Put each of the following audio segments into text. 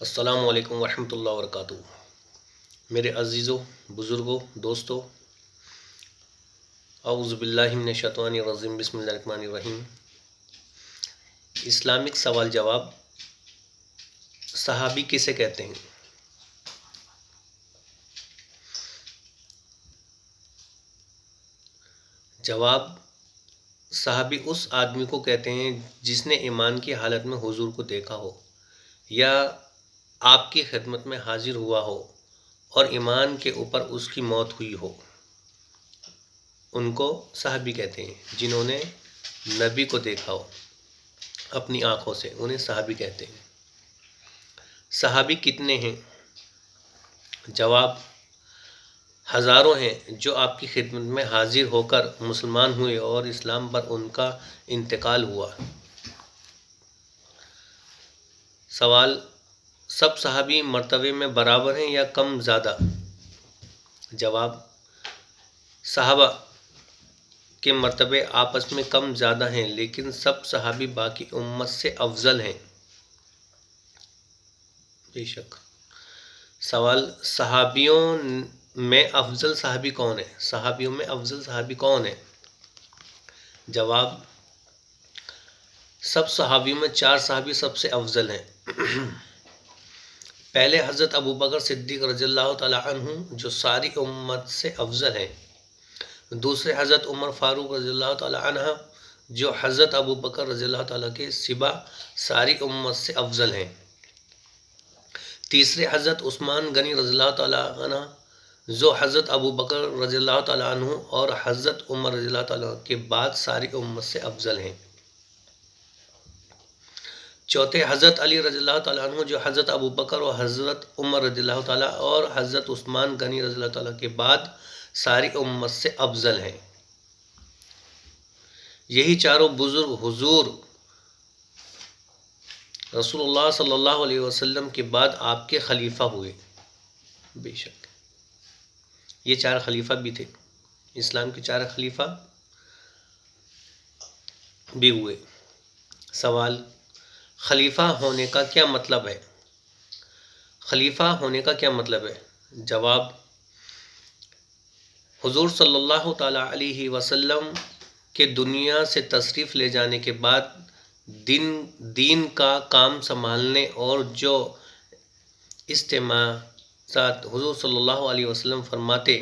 السلام علیکم ورحمۃ اللہ وبرکاتہ۔ میرے عزیزوں، بزرگوں، دوستوں، اعوذ باللہ من الشیطان الرجیم، بسم اللہ الرحمن الرحیم۔ اسلامک سوال جواب، صحابی کسے کہتے ہیں؟ جواب، صحابی اس آدمی کو کہتے ہیں جس نے ایمان کی حالت میں حضور کو دیکھا ہو یا آپ کی خدمت میں حاضر ہوا ہو اور ایمان کے اوپر اس کی موت ہوئی ہو، ان کو صحابی کہتے ہیں۔ جنہوں نے نبی کو دیکھا ہو اپنی آنکھوں سے، انہیں صحابی کہتے ہیں۔ صحابی کتنے ہیں؟ جواب، ہزاروں ہیں جو آپ کی خدمت میں حاضر ہو کر مسلمان ہوئے اور اسلام پر ان کا انتقال ہوا۔ سوال، سب صحابی مرتبے میں برابر ہیں یا کم زیادہ؟ جواب، صحابہ کے مرتبے آپس میں کم زیادہ ہیں، لیکن سب صحابی باقی امت سے افضل ہیں۔ بے شک۔ سوال، صحابیوں میں افضل صحابی کون ہے؟ صحابیوں میں افضل صحابی کون ہے؟ جواب، سب صحابیوں میں 4 صحابی سب سے افضل ہیں۔ پہلے حضرت ابوبکر صدیق رضی اللہ تعالیٰ عنہ جو ساری امت سے افضل ہیں۔ دوسرے حضرت عمر فاروق رضی اللہ تعالیٰ عنہ جو حضرت ابوبکر رضی اللہ تعالیٰ کے سوا ساری امت سے افضل ہیں۔ تیسرے حضرت عثمان غنی رضی اللہ تعالیٰ عنہ جو حضرت ابوبکر رضی اللہ تعالیٰ عنہ اور حضرت عمر رضی اللہ تعالیٰ کے بعد ساری امت سے افضل ہیں۔ چوتھے حضرت علی رضی اللہ تعالیٰ عنہ جو حضرت ابوبکر اور حضرت عمر رضی اللہ تعالیٰ اور حضرت عثمان غنی رضی اللہ تعالیٰ کے بعد ساری امت سے افضل ہیں۔ یہی چاروں بزرگ حضور رسول اللہ صلی اللہ علیہ وسلم کے بعد آپ کے خلیفہ ہوئے۔ بے شک، یہ 4 خلیفہ بھی تھے، اسلام کے 4 خلیفہ بھی ہوئے۔ سوال، خلیفہ ہونے کا کیا مطلب ہے؟ خلیفہ ہونے کا کیا مطلب ہے؟ جواب، حضور صلی اللہ تعالیٰ علیہ وسلم کے دنیا سے تشریف لے جانے کے بعد دین کا کام سنبھالنے اور جو اجتماعات حضور صلی اللہ علیہ وسلم فرماتے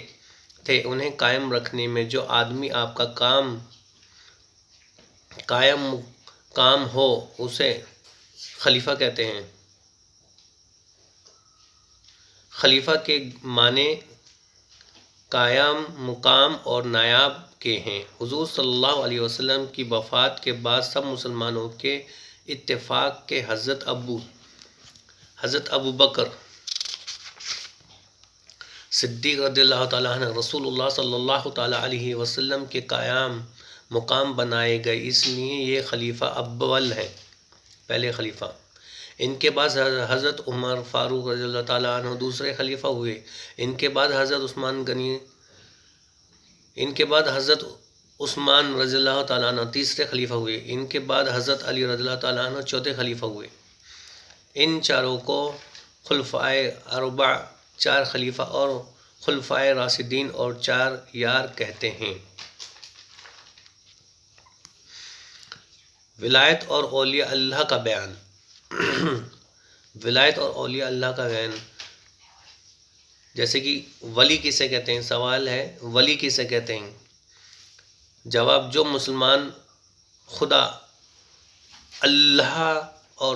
تھے انہیں قائم رکھنے میں جو آدمی آپ کا کام ہو اسے خلیفہ کہتے ہیں۔ خلیفہ کے معنی قائم، مقام اور نائب کے ہیں۔ حضور صلی اللہ علیہ وسلم کی وفات کے بعد سب مسلمانوں کے اتفاق کے حضرت ابوبکر صدیق رضی اللہ تعالیٰ عنہ رسول اللہ صلی اللہ تعالیٰ علیہ وسلم کے قائم مقام بنائے گئے، اس لیے یہ خلیفہ اول ہیں، پہلے خلیفہ۔ ان کے بعد حضرت عمر فاروق رضی اللہ تعالیٰ عنہ دوسرے خلیفہ ہوئے۔ ان کے بعد حضرت عثمان غنی، ان کے بعد حضرت عثمان رضی اللہ تعالیٰ عنہ تیسرے خلیفہ ہوئے۔ ان کے بعد حضرت علی رضی اللہ تعالیٰ عنہ چوتھے خلیفہ ہوئے۔ ان چاروں کو خلفائے اربع، 4 خلیفہ اور خلفائے راشدین اور 4 یار کہتے ہیں۔ ولایت اور اولیاء اللہ کا بیان۔ ولایت اور اولیاء اللہ کا بیان، جیسے کہ ولی کسے کہتے ہیں؟ سوال ہے، ولی کسے کہتے ہیں؟ جواب، جو مسلمان خدا، اللہ اور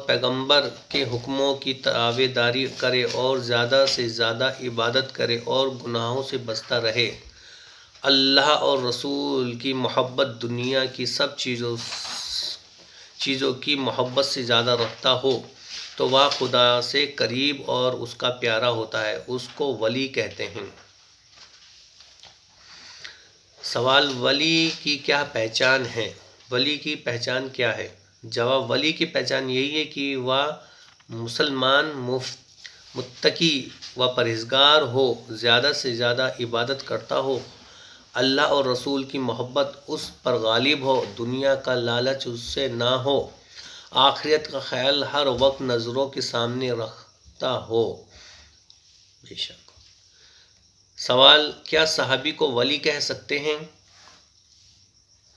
پیغمبر کے حکموں کی تابعداری کرے اور زیادہ سے زیادہ عبادت کرے اور گناہوں سے بچتا رہے، اللہ اور رسول کی محبت دنیا کی سب چیزوں کی محبت سے زیادہ رکھتا ہو تو وہ خدا سے قریب اور اس کا پیارا ہوتا ہے، اس کو ولی کہتے ہیں۔ سوال، ولی کی کیا پہچان ہے؟ ولی کی پہچان کیا ہے؟ جواب، ولی کی پہچان یہی ہے کہ وہ مسلمان، متقی و پرہیزگار ہو، زیادہ سے زیادہ عبادت کرتا ہو اللہ اور رسول کی محبت اس پر غالب ہو، دنیا کا لالچ اس سے نہ ہو، آخرت کا خیال ہر وقت نظروں کے سامنے رکھتا ہو۔ بے شک۔ سوال، کیا صحابی کو ولی کہہ سکتے ہیں؟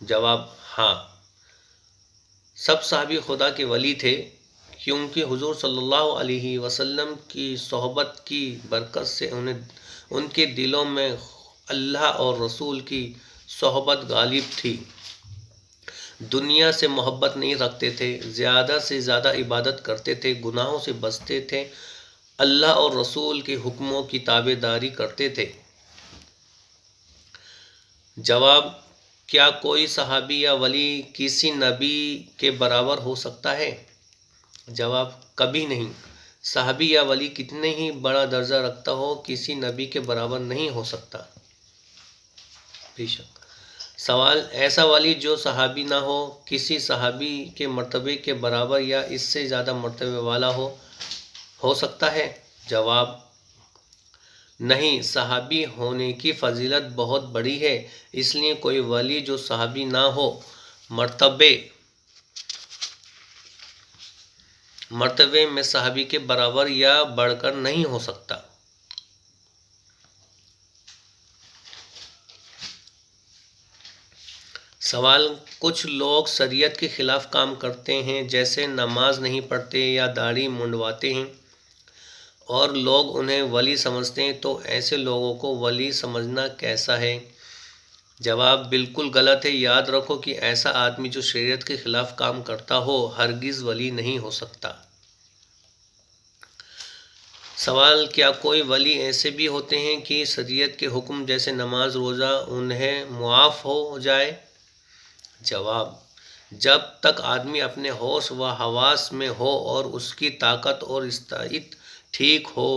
جواب، ہاں، سب صحابی خدا کے ولی تھے، کیونکہ حضور صلی اللہ علیہ وسلم کی صحبت کی برکت سے ان کے دلوں میں اللہ اور رسول کی صحبت غالب تھی۔ دنیا سے محبت نہیں رکھتے تھے، زیادہ سے زیادہ عبادت کرتے تھے، گناہوں سے بچتے تھے، اللہ اور رسول کے حکموں کی تابع داری کرتے تھے۔ جواب، کیا کوئی صحابی یا ولی کسی نبی کے برابر ہو سکتا ہے؟ جواب، کبھی نہیں۔ صحابی یا ولی کتنے ہی بڑا درجہ رکھتا ہو، کسی نبی کے برابر نہیں ہو سکتا۔ بے شک۔ سوال، ایسا ولی جو صحابی نہ ہو، کسی صحابی کے مرتبے کے برابر یا اس سے زیادہ مرتبے والا ہو سکتا ہے؟ جواب، نہیں، صحابی ہونے کی فضیلت بہت بڑی ہے، اس لیے کوئی ولی جو صحابی نہ ہو مرتبے میں صحابی کے برابر یا بڑھ کر نہیں ہو سکتا۔ سوال، کچھ لوگ شریعت کے خلاف کام کرتے ہیں، جیسے نماز نہیں پڑھتے یا داڑھی منڈواتے ہیں، اور لوگ انہیں ولی سمجھتے ہیں، تو ایسے لوگوں کو ولی سمجھنا کیسا ہے؟ جواب، بالکل غلط ہے۔ یاد رکھو کہ ایسا آدمی جو شریعت کے خلاف کام کرتا ہو ہرگز ولی نہیں ہو سکتا۔ سوال، کیا کوئی ولی ایسے بھی ہوتے ہیں کہ شریعت کے حکم جیسے نماز روزہ انہیں معاف ہو جائے؟ جواب، جب تک آدمی اپنے ہوش و حواس میں ہو اور اس کی طاقت اور استطاعت ٹھیک ہو،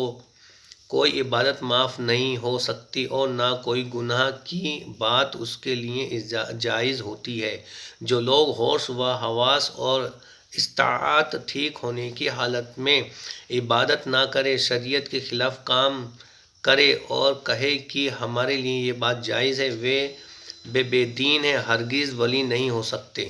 کوئی عبادت معاف نہیں ہو سکتی اور نہ کوئی گناہ کی بات اس کے لیے جائز ہوتی ہے۔ جو لوگ ہوش و حواس اور استطاعت ٹھیک ہونے کی حالت میں عبادت نہ کرے، شریعت کے خلاف کام کرے اور کہے کہ ہمارے لیے یہ بات جائز ہے، وہ بے دین ہیں، ہرگز ولی نہیں ہو سکتے۔